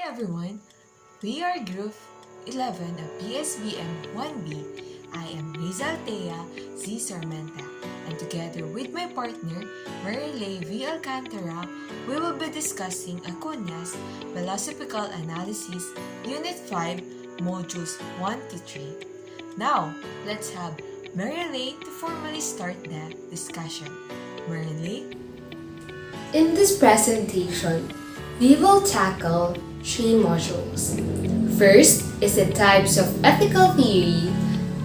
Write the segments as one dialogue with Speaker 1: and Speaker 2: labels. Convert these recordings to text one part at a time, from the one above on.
Speaker 1: Hey everyone, we are Group 11 of PSBM 1B. I am Rheiza Althea, C. Sarmenta, and together with my partner, Marilei V. Alcantara, we will be discussing Acuna's Philosophical Analysis, Unit 5, Modules 1 to 3. Now, let's have Marilei to formally start the discussion. Marilei?
Speaker 2: In this presentation, we will tackle three modules. First is the types of ethical theory,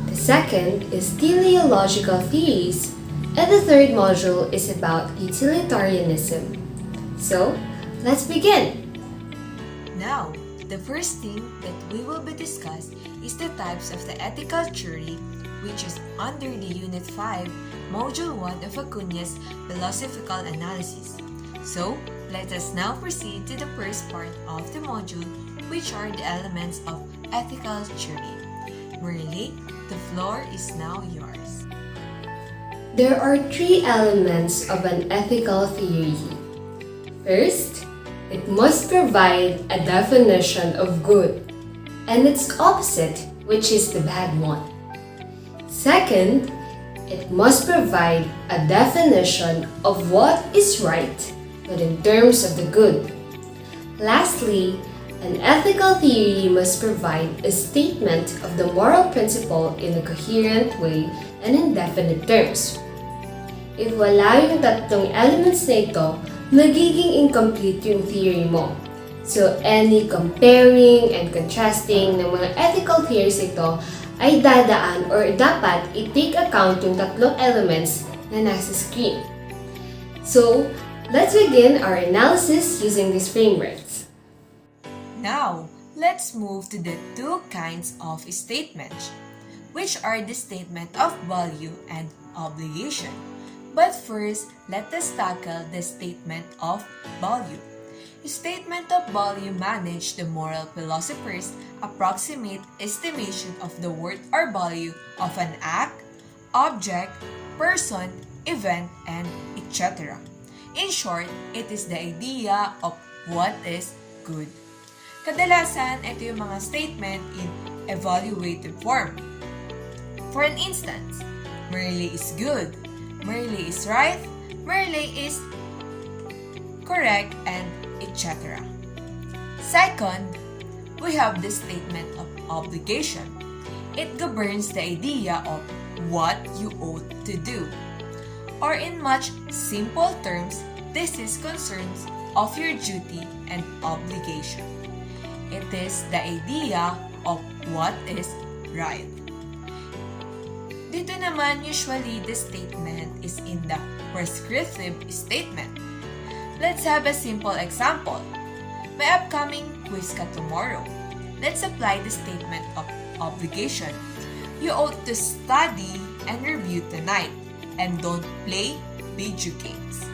Speaker 2: the second is teleological theories, and the third module is about utilitarianism. So, let's begin!
Speaker 1: Now, the first thing that we will be discussed is the types of the ethical theory, which is under the Unit 5, Module 1 of Acuna's Philosophical Analysis. So, let us now proceed to the first part of the module, which are the elements of ethical theory. Marilei, the floor is now yours.
Speaker 2: There are three elements of an ethical theory. First, it must provide a definition of good and its opposite, which is the bad one. Second, it must provide a definition of what is right, but in terms of the good. Lastly, an ethical theory must provide a statement of the moral principle in a coherent way and in definite terms. If wala yung tatlong elements na ito, magiging incomplete yung theory mo. So, any comparing and contrasting ng mga ethical theories ito ay dadaan or dapat i-take account yung tatlong elements na nasa screen. So, let's begin our analysis using these frameworks.
Speaker 1: Now, let's move to the two kinds of statements, which are the statement of value and obligation. But first, let us tackle the statement of value. Statement of value manage the moral philosophers' approximate estimation of the worth or value of an act, object, person, event, and etc. In short, it is the idea of what is good. Kadalasan, ito yung mga statement in evaluative form. For an instance, Marilei is good, Marilei is right, Marilei is correct, and etc. Second, we have the statement of obligation. It governs the idea of what you ought to do. Or in much simple terms, this is concerns of your duty and obligation. It is the idea of what is right. Dito naman, usually the statement is in the prescriptive statement. Let's have a simple example. May upcoming quiz ka tomorrow. Let's apply the statement of obligation. You ought to study and review tonight. And don't play video games.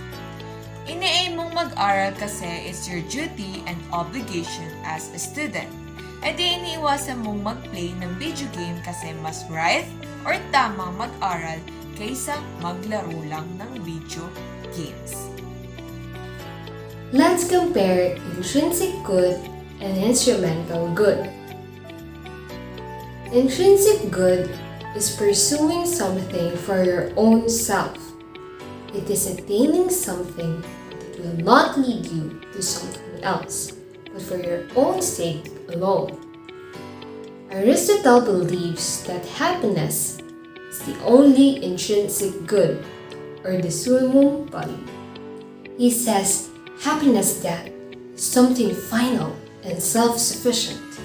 Speaker 1: Ini-aim mong mag-aral kasi is your duty and obligation as a student. E di iniiwasan mong mag-play ng video game kasi mas right or tamang mag-aral kaysa maglaro lang ng video games.
Speaker 2: Let's compare intrinsic good and instrumental good. Intrinsic good is pursuing something for your own self. It is attaining something that will not lead you to something else, but for your own sake alone. Aristotle believes that happiness is the only intrinsic good, or the summum value. He says happiness then is something final and self-sufficient,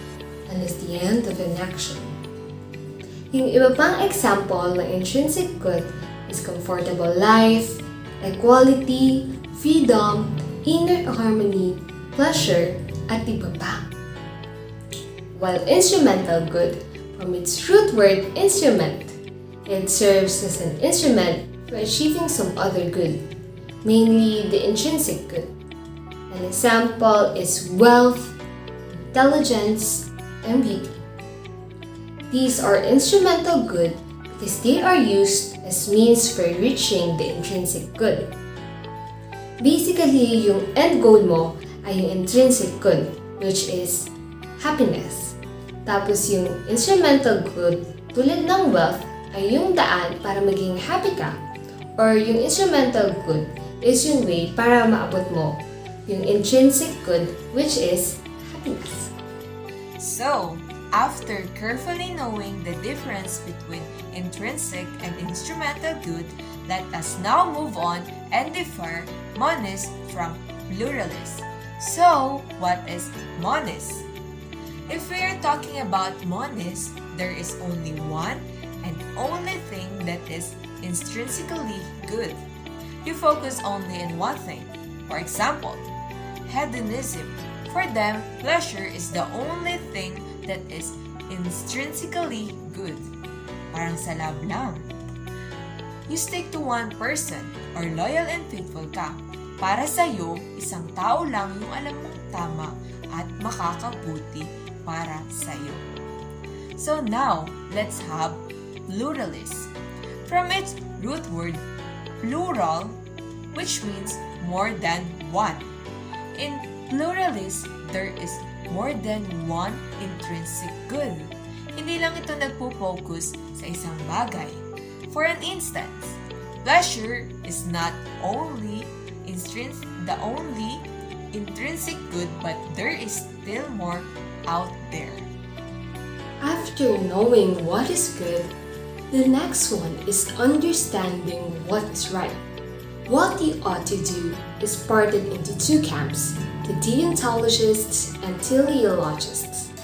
Speaker 2: and is the end of an action. Yung iba pang example ng intrinsic good is comfortable life, equality, freedom, inner harmony, pleasure, at iba pa. While instrumental good, from its root word instrument, it serves as an instrument for achieving some other good, mainly the intrinsic good. An example is wealth, intelligence, and beauty. These are instrumental good because they are used as means for reaching the intrinsic good. Basically, yung end goal mo ay yung intrinsic good, which is happiness. Tapos yung instrumental good, tulad ng wealth, ay yung daan para maging happy ka. Or yung instrumental good is yung way para maabot mo yung intrinsic good, which is happiness.
Speaker 1: So, after carefully knowing the difference between intrinsic and instrumental good, let us now move on and differ monist from pluralist. So, what is monist? If we are talking about monist, there is only one and only thing that is intrinsically good. You focus only on one thing. For example, hedonism. For them, pleasure is the only thing that is intrinsically good. Parang sa love lang. You stick to one person or loyal and faithful ka. Para sa'yo, isang tao lang yung alam mong tama at makakabuti para sa'yo. So now, let's have pluralist. From its root word, plural, which means more than one. In pluralist, there is more than one intrinsic good. Hindi lang ito nagpo-focus sa isang bagay. For an instance, pleasure is not only the only intrinsic good, but there is still more out there.
Speaker 2: After knowing what is good, the next one is understanding what is right. What you ought to do is parted into two camps, the deontologists and teleologists.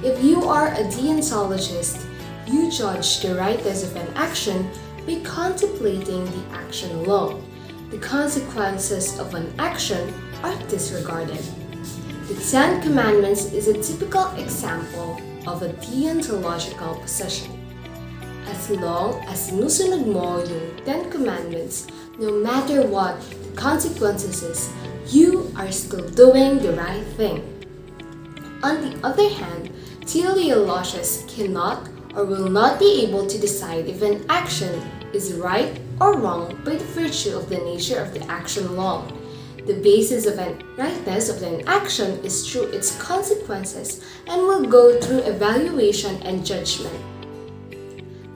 Speaker 2: If you are a deontologist, you judge the rightness of an action by contemplating the action alone. The consequences of an action are disregarded. The Ten Commandments is a typical example of a deontological position. As long as sinusunod mo yung Ten Commandments, no matter what the consequences is, you are still doing the right thing. On the other hand, teleologists cannot or will not be able to decide if an action is right or wrong by the virtue of the nature of the action alone. The basis of an rightness of an action is through its consequences and will go through evaluation and judgment.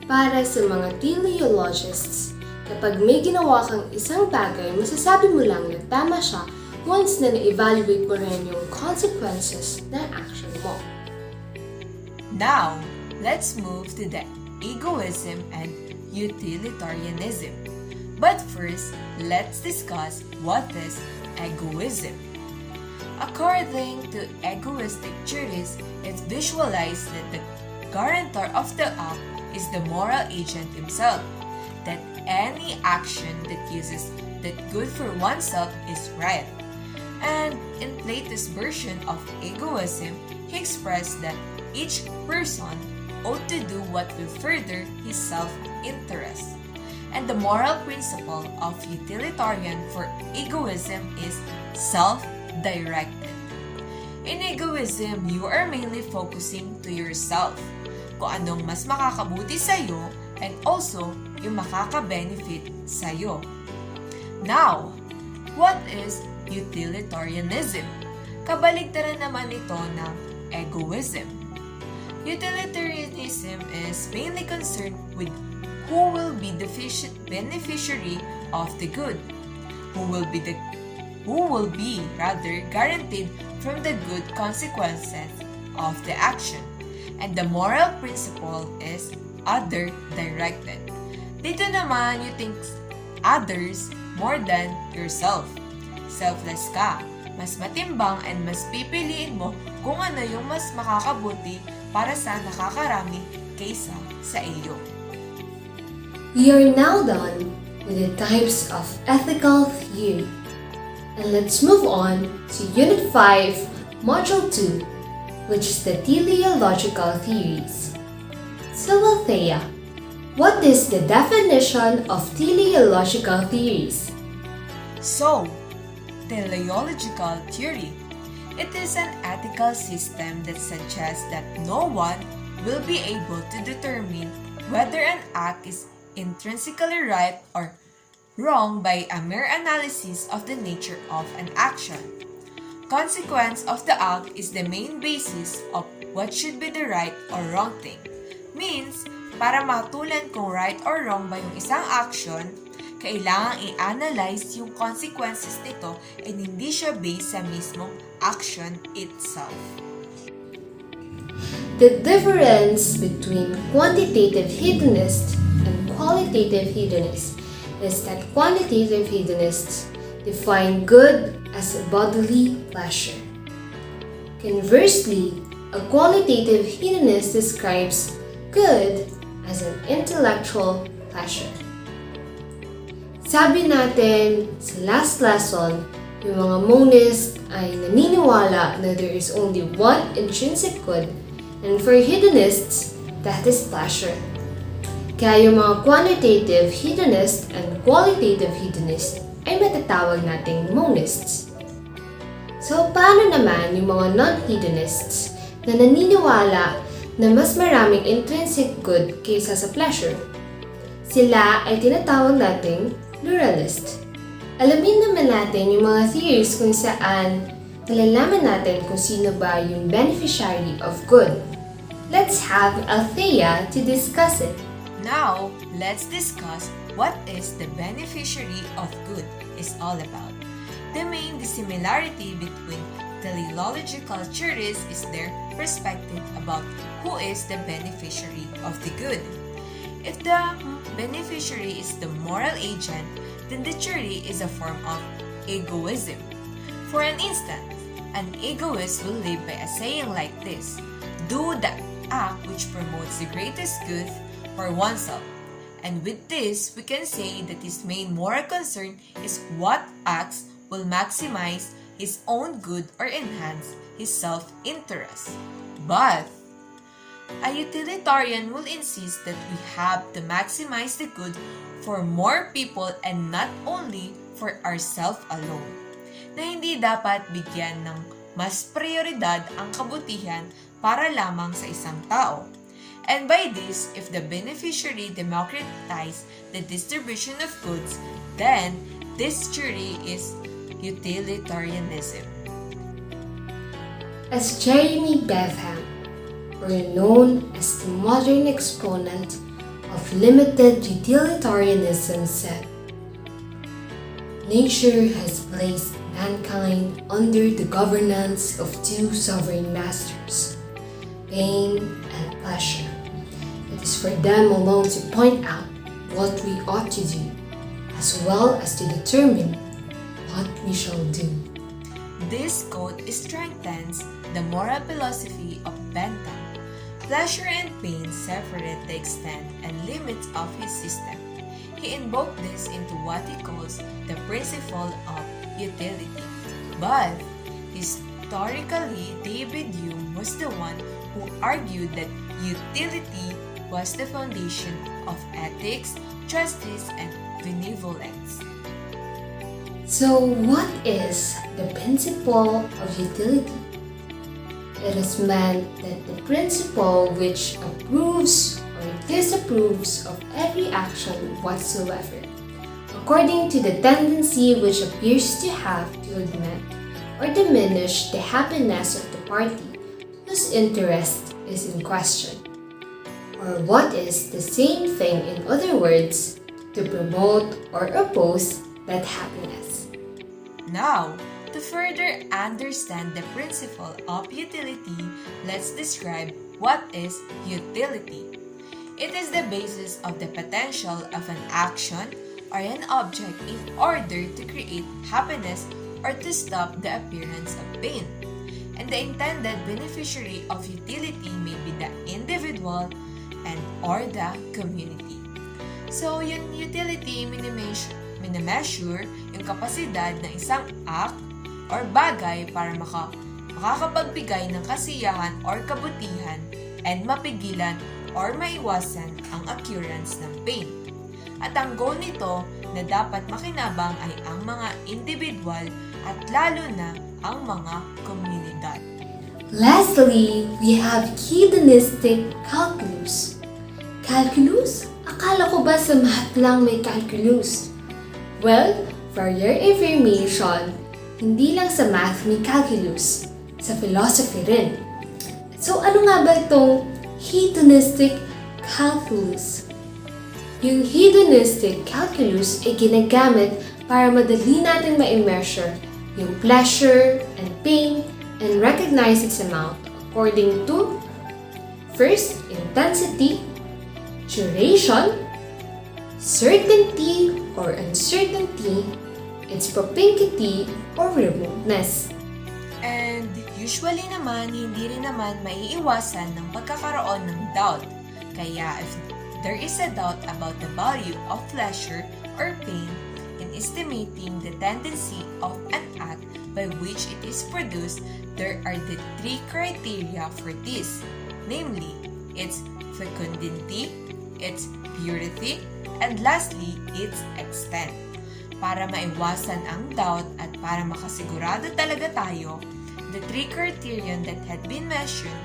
Speaker 2: Para sa mga teleologists, kapag may ginawa kang isang bagay, masasabi mo lang na tama siya once na na-evaluate mo rin yung consequences ng action mo.
Speaker 1: Now, let's move to the egoism and utilitarianism. But first, let's discuss what is egoism. According to egoistic theories, it's visualized that the guarantor of the act is the moral agent himself, that any action that uses that good for oneself is right. And in Plato's version of egoism, he expressed that each person ought to do what will further his self-interest. And the moral principle of utilitarian for egoism is self-directed. In egoism, you are mainly focusing to yourself, kung anong mas makakabuti sa'yo and also yung makaka-benefit sa'yo. Now, what is utilitarianism? Kabaligtaran naman ito ng egoism. Utilitarianism is mainly concerned with who will be the beneficiary of the good, who will be guaranteed from the good consequences of the action, and the moral principle is other-directed. Dito naman, you think others more than yourself. Selfless ka, mas matimbang and mas pipiliin mo kung ano yung mas makakabuti para sa nakakarami kaysa sa iyo.
Speaker 2: We are now done with the types of ethical theory. And let's move on to Unit 5, Module 2, which is the teleological theories. So Althea, what is the definition of teleological theories?
Speaker 1: So, teleological theory. It is an ethical system that suggests that no one will be able to determine whether an act is intrinsically right or wrong by a mere analysis of the nature of an action. consequence of the act is the main basis of what should be the right or wrong thing. Means, para matulan kung right or wrong ba yung isang action, kailangang i-analyze yung consequences nito and hindi siya based sa mismong action itself.
Speaker 2: The difference between quantitative hedonists and qualitative hedonists is that quantitative hedonists define good as a bodily pleasure. Conversely, a qualitative hedonist describes good as an intellectual pleasure. Sabi natin sa last lesson, yung mga monists ay naniniwala na there is only one intrinsic good, and for hedonists, that is pleasure. Kaya yung mga quantitative hedonist and qualitative hedonist ay matatawag nating monists. So, paano naman yung mga non-hedonists na naniniwala na mas maraming intrinsic good kaysa sa pleasure? Sila ay tinatawag nating pluralist. Alamin naman natin yung mga theories kung saan nalalaman natin kung sino ba yung beneficiary of good. Let's have Althea to discuss it.
Speaker 1: Now, let's discuss what is the beneficiary of good is all about. The main dissimilarity between teleological theories is their perspective about who is the beneficiary of the good. If the beneficiary is the moral agent, then the theory is a form of egoism. For an instance, an egoist will live by a saying like this: do the act which promotes the greatest good for oneself. And with this, we can say that his main moral concern is what acts will maximize his own good or enhance his self-interest. But a utilitarian will insist that we have to maximize the good for more people and not only for ourselves alone. Na hindi dapat bigyan ng mas prioridad ang kabutihan para lamang sa isang tao. And by this, if the beneficiary democratize the distribution of goods, then this theory is utilitarianism.
Speaker 2: As Jeremy Bentham, or known as the modern exponent of limited utilitarianism, said, nature has placed mankind under the governance of two sovereign masters, pain and pleasure. It is for them alone to point out what we ought to do, as well as to determine what we shall do.
Speaker 1: This quote strengthens the moral philosophy of Bentham. Pleasure and pain separate the extent and limits of his system. He invoked this into what he calls the principle of utility. But historically, David Hume was the one who argued that utility was the foundation of ethics, justice, and benevolence.
Speaker 2: So, what is the principle of utility? It is meant that the principle which approves or disapproves of every action whatsoever, according to the tendency which appears to have to augment or diminish the happiness of the party whose interest is in question, or what is the same thing, in other words, to promote or oppose that happiness.
Speaker 1: Now, to further understand the principle of utility, let's describe what is utility. It is the basis of the potential of an action or an object in order to create happiness or to stop the appearance of pain. And the intended beneficiary of utility may be the individual and or the community. So, yung utility, minimeasure yung kapasidad ng isang act or bagay para makakapagbigay ng kasiyahan or kabutihan and mapigilan or maiwasan ang occurrence ng pain. At ang goal nito na dapat makinabang ay ang mga individual at lalo na ang mga komunidad.
Speaker 2: Lastly, we have hedonistic calculus. Calculus? Akala ko ba sa math lang may calculus? Well, for your information, Hindi lang sa math may calculus, sa philosophy rin. So ano nga ba itong hedonistic calculus? Yung hedonistic calculus ay ginagamit para madali natin ma-measure yung pleasure and pain and recognize its amount according to first, intensity, duration, certainty or uncertainty, its propinquity or remoteness.
Speaker 1: And usually naman, hindi rin naman maiiwasan ng pagkakaroon ng doubt. Kaya if there is a doubt about the value of pleasure or pain in estimating the tendency of an act by which it is produced, there are the three criteria for this, namely, its fecundity, its purity, and lastly, its extent. Para maiwasan ang doubt at para makasigurado talaga tayo, the three criterion that had been mentioned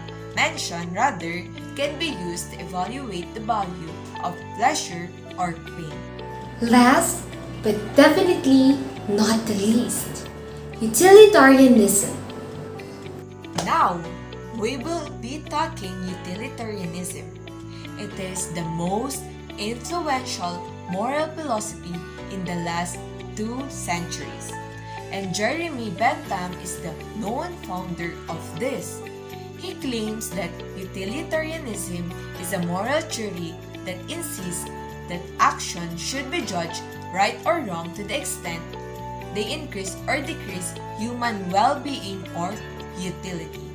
Speaker 1: can be used to evaluate the value of pleasure or pain.
Speaker 2: Last, but definitely not the least, utilitarianism.
Speaker 1: Now, we will be talking utilitarianism. It is the most influential moral philosophy in the last 2 centuries. And Jeremy Bentham is the known founder of this. He claims that utilitarianism is a moral theory that insists that action should be judged right or wrong to the extent they increase or decrease human well-being or utility.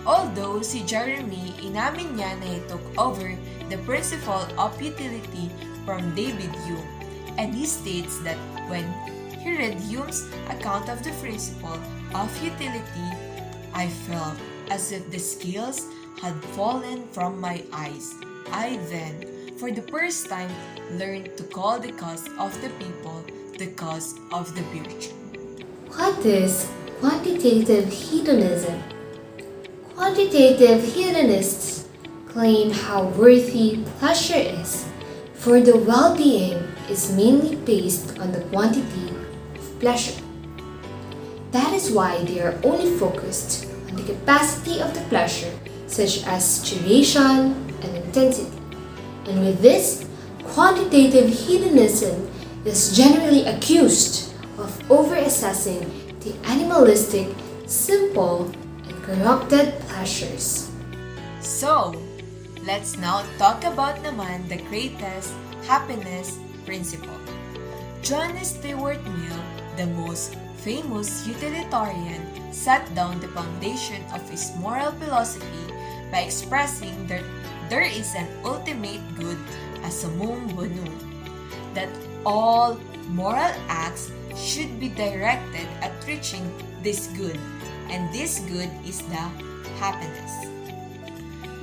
Speaker 1: Although si Jeremy inamin niya na he took over the principle of utility from David Hume, and he states that when he read Hume's account of the principle of utility, I felt as if the scales had fallen from my eyes. I then, for the first time, learned to call the cause of the people the cause of the virtue.
Speaker 2: What is quantitative hedonism? Quantitative hedonists claim how worthy pleasure is, for the well-being is mainly based on the quantity of pleasure. That is why they are only focused on the capacity of the pleasure, such as duration and intensity. And with this, quantitative hedonism is generally accused of over-assessing the animalistic, simple, and corrupted pleasures.
Speaker 1: So, let's now talk about naman the greatest happiness principle. John Stuart Mill, the most famous utilitarian, set down the foundation of his moral philosophy by expressing that there is an ultimate good as summum bonum, that all moral acts should be directed at reaching this good, and this good is the happiness.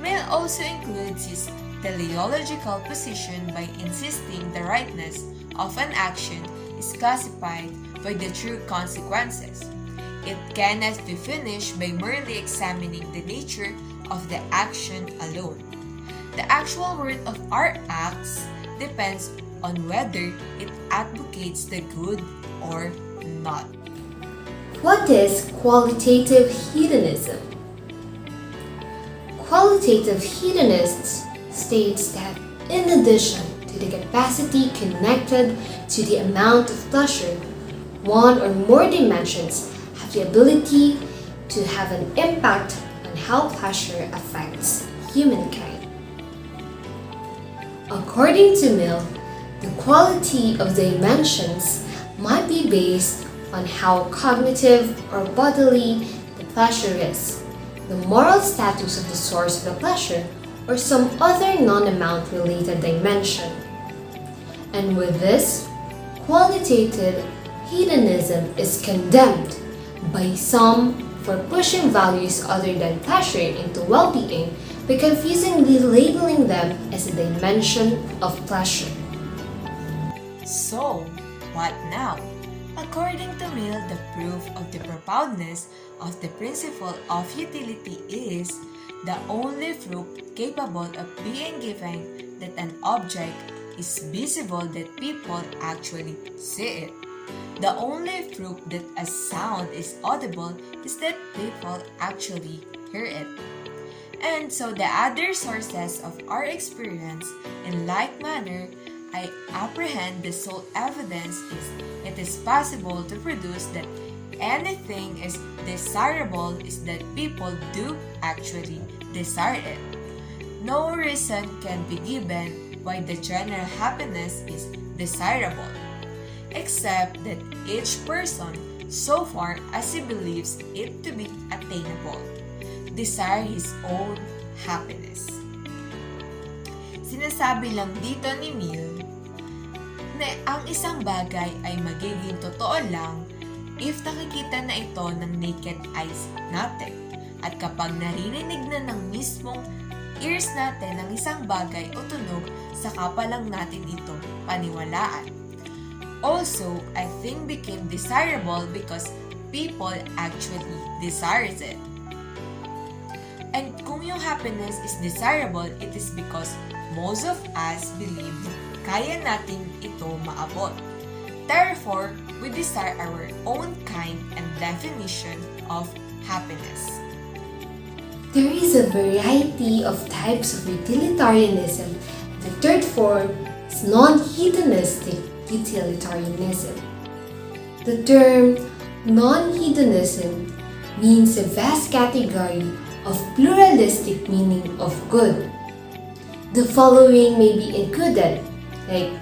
Speaker 1: Mill also includes his teleological position by insisting the rightness of an action is classified by the true consequences. It cannot be finished by merely examining the nature of the action alone. The actual worth of our acts depends on whether it advocates the good or not.
Speaker 2: What is qualitative hedonism? Qualitative hedonists states that in addition to the capacity connected to the amount of pleasure, one or more dimensions have the ability to have an impact on how pleasure affects humankind. According to Mill, the quality of dimensions might be based on how cognitive or bodily the pleasure is, the moral status of the source of the pleasure, or some other non-amount related dimension. And with this, qualitative hedonism is condemned by some for pushing values other than pleasure into well-being by confusingly labeling them as a dimension of pleasure.
Speaker 1: So, what now? According to Mill, the proof of the profoundness of the principle of utility is the only proof capable of being given that an object is visible that people actually see it. The only proof that a sound is audible is that people actually hear it. And so the other sources of our experience, in like manner, I apprehend the sole evidence is it is possible to produce that anything is desirable is that people do actually desire it. No reason can be given why the general happiness is desirable, except that each person, so far as he believes it to be attainable, desire his own happiness. Sinasabi lang dito ni Mill na ang isang bagay ay magiging totoo lang if nakikita na ito ng naked eyes natin. At kapag naririnig na ng mismong ears natin ng isang bagay o tunog, saka pa lang natin ito paniwalaan. Also, a thing became desirable because people actually desires it. And kung yung happiness is desirable, it is because most of us believe kaya natin ito maabot. Therefore, we desire our own kind and definition of happiness.
Speaker 2: There is a variety of types of utilitarianism. The third form is non-hedonistic utilitarianism. The term non-hedonism means a vast category of pluralistic meaning of good. The following may be included, like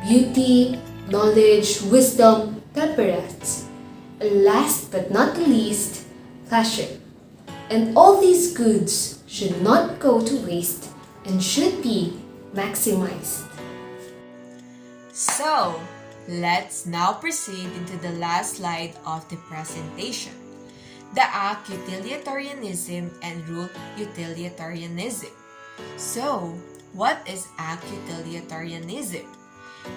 Speaker 2: beauty, knowledge, wisdom, temperance, and last but not the least, pleasure. And all these goods should not go to waste and should be maximized.
Speaker 1: So, let's now proceed into the last slide of the presentation. The act utilitarianism and rule utilitarianism. So, what is act utilitarianism?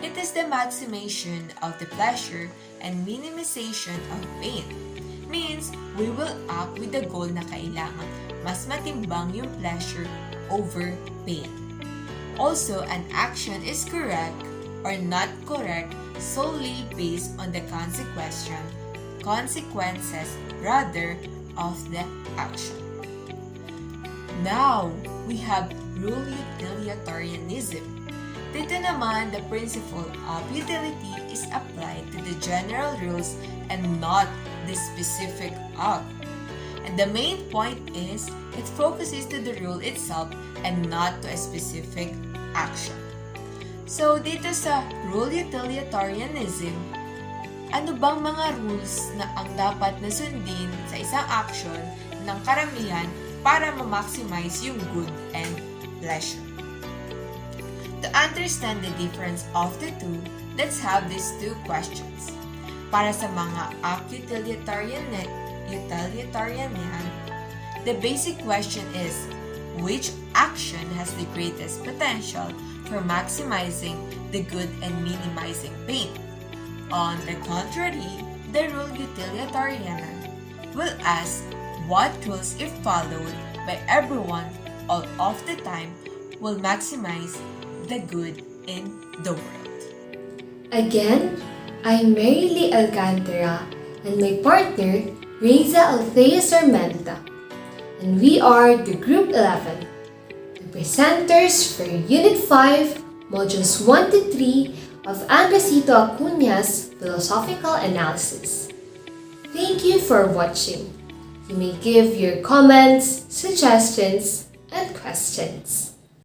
Speaker 1: It is the maximization of the pleasure and minimization of pain. Means, we will act with the goal na kailangan mas matimbang yung pleasure over pain. Also, an action is correct or not correct solely based on the consequences rather of the action. Now, we have rule utilitarianism. Dito naman, the principle of utility is applied to the general rules and not the specific act. And the main point is, it focuses to the rule itself and not to a specific action. So, dito sa rule utilitarianism, ano bang mga rules na ang dapat na sundin sa isang action ng karamihan para ma-maximize yung good and pleasure? To understand the difference of the two, let's have these two questions. Para sa mga act utilitarian, the basic question is, which action has the greatest potential for maximizing the good and minimizing pain? On the contrary, the rule utilitarian will ask what rules, if followed by everyone all of the time, will maximize the good in the world.
Speaker 2: Again, I'm Marylee Alcantara and my partner, Rheiza Althea Sarmenta, and we are the Group 11, the presenters for Unit 5, Modules 1 to 3 of Andresito Acuna's Philosophical Analysis. Thank you for watching. You may give your comments, suggestions, and questions.